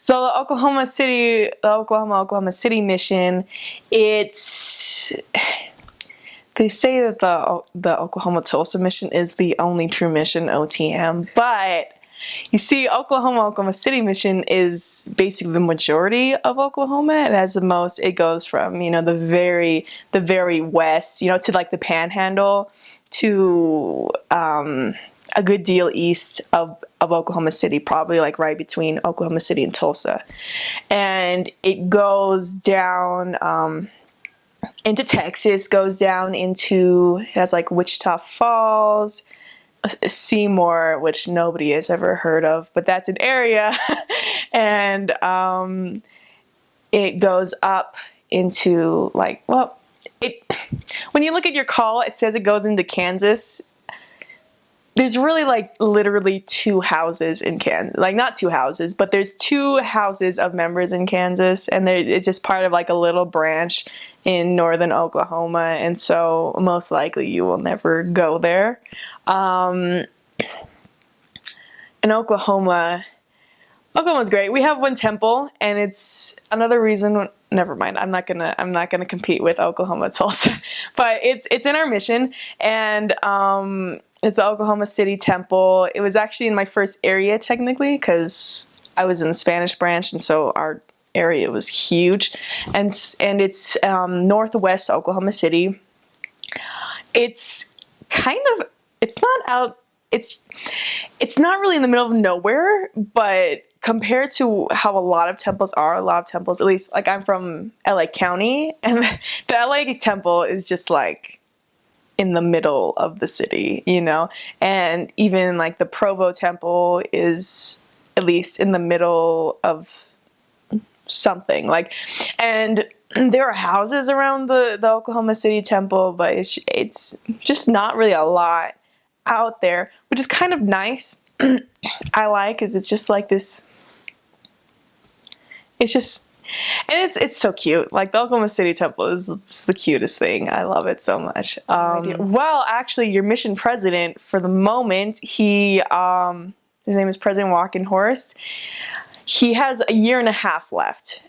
So Oklahoma City mission, it's they say that the Oklahoma Tulsa mission is the only true mission, OTM, but you see, Oklahoma City mission is basically the majority of Oklahoma. It has the most. It goes from the very west, to like the Panhandle, to a good deal east of Oklahoma City, probably like right between Oklahoma City and Tulsa, and it goes down into Texas, goes down into, it has like Wichita Falls, Seymour, which nobody has ever heard of, but that's an area, and it goes up into like, well, when you look at your call, it says it goes into Kansas. There's really like literally two houses in Kansas, like not two houses, but there's two houses of members in Kansas, and it's just part of like a little branch in northern Oklahoma, and so most likely you will never go there. In Oklahoma's great. We have one temple, and it's another reason. Never mind. I'm not gonna compete with Oklahoma Tulsa, but it's in our mission, and it's the Oklahoma City Temple. It was actually in my first area technically, because I was in the Spanish branch, and so our area was huge, and it's northwest Oklahoma City. It's it's not really in the middle of nowhere, but compared to how a lot of temples, at least like I'm from LA County, and the LA Temple is just like in the middle of the city, and even like the Provo Temple is at least in the middle of something, like, and there are houses around the Oklahoma City Temple, but it's just not really a lot out there, which is kind of nice. I like, is it's just like this, and it's so cute. Like the Oklahoma City Temple is the cutest thing. I love it so much. Well, actually, your mission president for the moment, his name is President Walkenhorst. He has a year and a half left.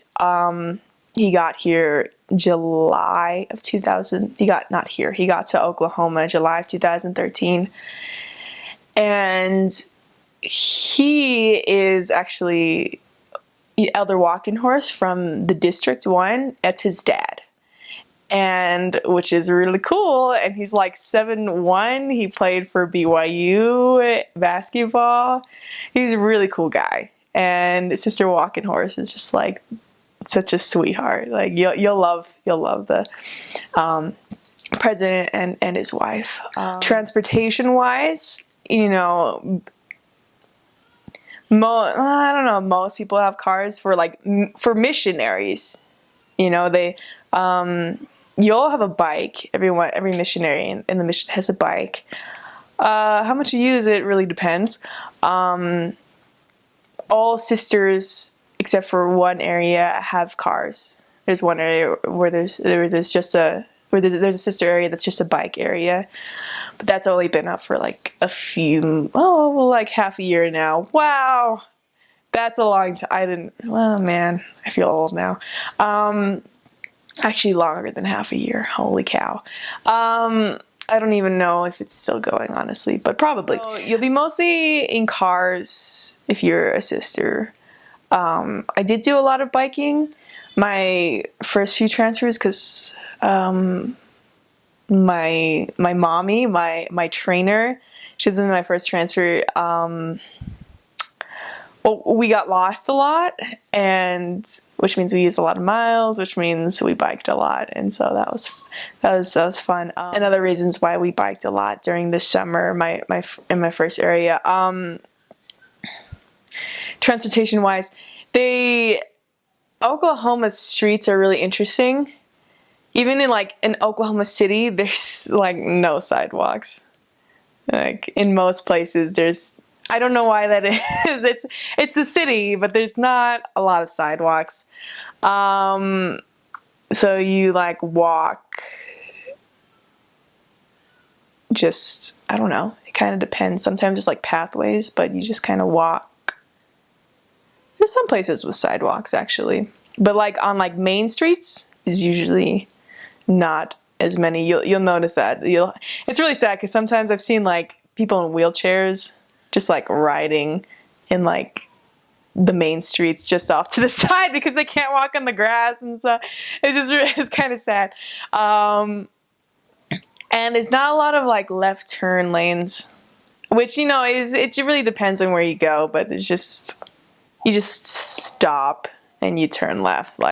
He got here July of 2000. He got to Oklahoma July of 2013. And he is actually Elder Walkenhorst from the District 1. That's his dad. And which is really cool. And he's like 7'1". He played for BYU basketball. He's a really cool guy. And Sister Walkenhorst is just like such a sweetheart. Like you'll love the president and his wife. Transportation wise, I don't know. Most people have cars for missionaries. They you'll have a bike. Every missionary in the mission has a bike. How much you use it really depends. All sisters except for one area have cars. There's one area where there's a sister area that's just a bike area, but that's only been up for like like half a year now. Wow, that's a long time. Man, I feel old now. Actually longer than half a year. Holy cow. I don't even know if it's still going, honestly, but probably. So you'll be mostly in cars if you're a sister. I did do a lot of biking my first few transfers, because my mommy, my trainer, she was in my first transfer. We got lost a lot, and which means we used a lot of miles, which means we biked a lot, and so that was fun. And other reasons why we biked a lot during the summer, in my first area. Transportation wise, Oklahoma's streets are really interesting. Even in Oklahoma City, there's like no sidewalks. Like in most places, I don't know why that is. It's a city, but there's not a lot of sidewalks. So you like walk. I don't know. It kind of depends. Sometimes it's like pathways, but you just kind of walk. There's some places with sidewalks actually, but like on like main streets is usually not as many. You'll notice that. It's really sad because sometimes I've seen like people in wheelchairs just like riding in like the main streets just off to the side because they can't walk on the grass and stuff. It's kind of sad. And there's not a lot of like left turn lanes, which it really depends on where you go, but it's just you just stop and you turn left. Like